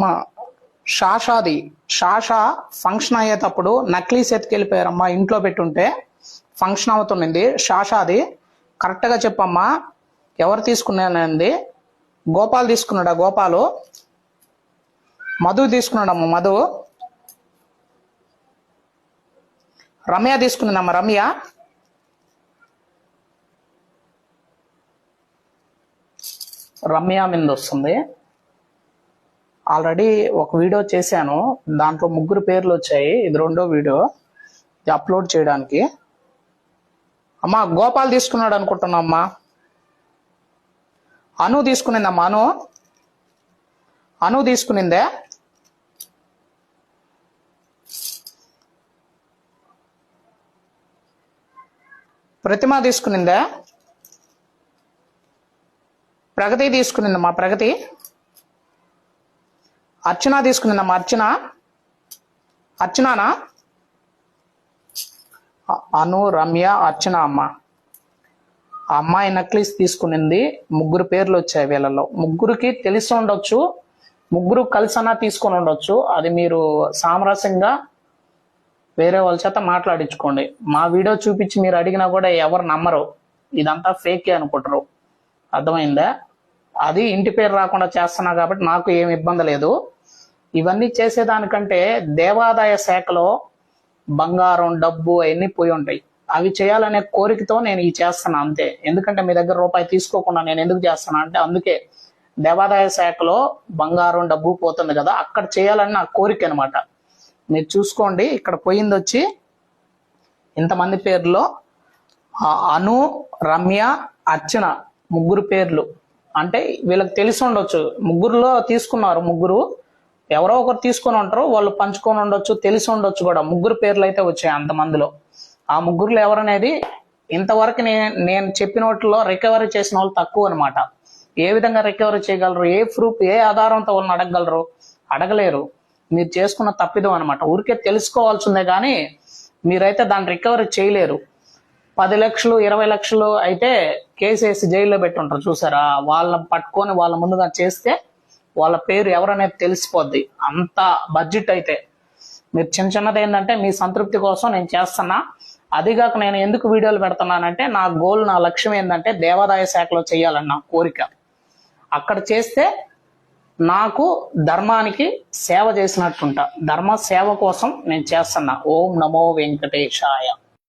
మా షాషాది Sasha function అయ్యేటప్పుడు necklace ఎత్తుకెళ్ళిపోయారమ్మా. ఇంట్లో పెట్టుంటే ఫంక్షన్ అవుతుంది. షాషాది కరెక్ట్గా చెప్పమ్మా. ఎవరు తీసుకున్నానండి? గోపాల్ తీసుకున్నాడా? గోపాలు. మధు తీసుకున్నాడమ్మా. మధు. రమ్య తీసుకున్నాడమ్మా. రమ్య. రమ్య మీద వస్తుంది. ఆల్రెడీ ఒక వీడియో చేశాను, దాంట్లో 3 పేర్లు వచ్చాయి. ఇది 2వ వీడియో, ఇది అప్లోడ్ చేయడానికి. అమ్మా గోపాల్ తీసుకున్నాడు అనుకుంటున్నా అమ్మా. అను తీసుకునిందమ్మా. అను తీసుకునిందే. ప్రతిమ తీసుకునిందే. ప్రగతి తీసుకునిందమ్మా. ప్రగతి. అర్చన తీసుకునిందమ్మా. అర్చనానా? అను, రమ్య, అర్చన అమ్మ. ఆ అమ్మాయి నక్లీస్ తీసుకునింది. 3 పేర్లు వచ్చాయి వీళ్ళలో. 3కి తెలిసి ఉండొచ్చు, 3 కలిసన్నా తీసుకొని ఉండొచ్చు. అది మీరు సామరస్యంగా వేరే వాళ్ళ చేత మాట్లాడించుకోండి. మా వీడియో చూపించి మీరు అడిగినా కూడా ఎవరు నమ్మరు, ఇదంతా ఫేకే అనుకుంటారు. అర్థమైందా? అది ఇంటి పేరు రాకుండా చేస్తున్నా కాబట్టి నాకు ఏమి ఇబ్బంది లేదు. ఇవన్నీ చేసేదానికంటే దేవాదాయ శాఖలో బంగారం, డబ్బు అవన్నీ పోయి ఉంటాయి. అవి చేయాలనే కోరికతో నేను ఇవి చేస్తున్నా అంతే. ఎందుకంటే మీ దగ్గర రూపాయి తీసుకోకుండా నేను ఎందుకు చేస్తున్నా అంటే అందుకే. దేవాదాయ శాఖలో బంగారం, డబ్బు పోతుంది కదా, అక్కడ చేయాలని నా కోరిక అనమాట. మీరు చూసుకోండి. ఇక్కడ పోయింది వచ్చి ఇంతమంది పేర్లో అను, రమ్య, అర్చన 3 పేర్లు. అంటే వీళ్ళకి తెలిసి ఉండొచ్చు. 3లో తీసుకున్నారు. 3 ఎవరో ఒకరు తీసుకొని ఉంటారు, వాళ్ళు పంచుకొని ఉండొచ్చు, తెలిసి ఉండొచ్చు కూడా. 3 పేర్లు అయితే వచ్చాయి అంతమందిలో. ఆ 3లో ఎవరనేది ఇంతవరకు నేను చెప్పిన వాటిలో రికవరీ చేసిన వాళ్ళు తక్కువ అనమాట. ఏ విధంగా రికవరీ చేయగలరు? ఏ ప్రూఫ్, ఏ ఆధారంతో వాళ్ళని అడగగలరు? అడగలేరు. మీరు చేసుకున్న తప్పిదం అనమాట. ఊరికే తెలుసుకోవాల్సిందే కానీ మీరైతే దాన్ని రికవరీ చేయలేరు. 10 లక్షలు, 20 లక్షలు అయితే కేసు వేసి జైల్లో పెట్టుంటారు చూసారా. వాళ్ళని పట్టుకొని వాళ్ళ ముందుగా చేస్తే వాళ్ళ పేరు ఎవరనేది తెలిసిపోద్ది. అంత బడ్జెట్ అయితే మీరు చిన్నది ఏంటంటే మీ సంతృప్తి కోసం నేను చేస్తున్నా. అదిగాక నేను ఎందుకు వీడియోలు పెడుతున్నానంటే నా గోల్, నా లక్ష్యం ఏంటంటే దేవాదాయ శాఖలో చేయాలని నా కోరిక. అక్కడ చేస్తే నాకు ధర్మానికి సేవ చేసినట్టుంటా. ధర్మ సేవ కోసం నేను చేస్తున్నా. ఓం నమో వెంకటేశాయ.